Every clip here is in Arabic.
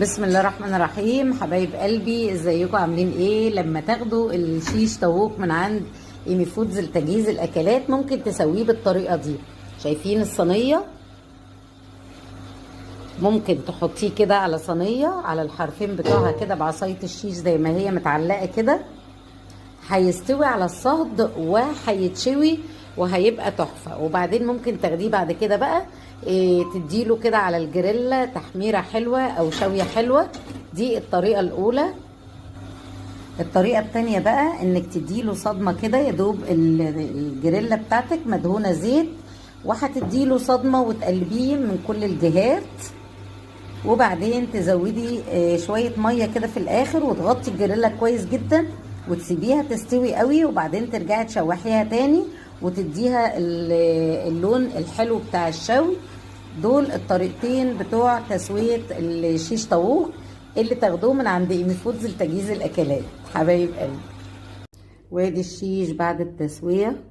بسم الله الرحمن الرحيم. حبايب قلبي، ازيكم؟ عاملين ايه؟ لما تاخدوا الشيش طاووق من عند ايمي فودز لتجهيز الاكلات ممكن تسويه بالطريقه دي. شايفين الصينيه؟ ممكن تحطيه كده على صينيه على الحرفين بتوعها كده بعصايه الشيش زي ما هي متعلقه كده. هيستوي على الصهد وهيتشوي وهيبقى تحفه. وبعدين ممكن تاخديه بعد كده بقى تديله كده على الجريلا تحميره حلوه او شويه حلوه. دي الطريقه الاولى. الطريقه التانيه بقى انك تديله صدمه كده، يا دوب الجريلا بتاعتك مدهونه زيت، وهتديله صدمه وتقلبيه من كل الجهات. وبعدين تزودي شويه ميه كده في الاخر وتغطي الجريلا كويس جدا وتسيبيها تستوي قوي. وبعدين ترجعي تشوحيها تاني وتديها اللون الحلو بتاع الشوي. دول الطريقتين بتوع تسوية الشيش طاووق اللي تاخدوه من عند ايمي فودز لتجهيز الاكلات. حبايب قلبي، وادي الشيش بعد التسوية،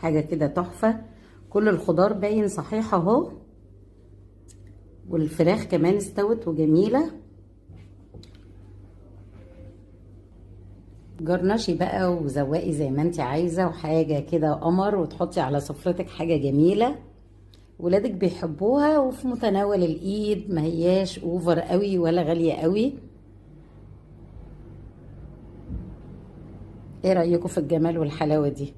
حاجة كده تحفة. كل الخضار باين صحيح اهو، والفراخ كمان استوت وجميلة. جرنشي بقى وزوقي زي ما انت عايزة، وحاجة كده قمر، وتحطي على سفرتك حاجة جميلة. ولادك بيحبوها وفي متناول الايد، ما هياش اوفر قوي ولا غالية قوي. ايه رأيكم في الجمال والحلاوة دي؟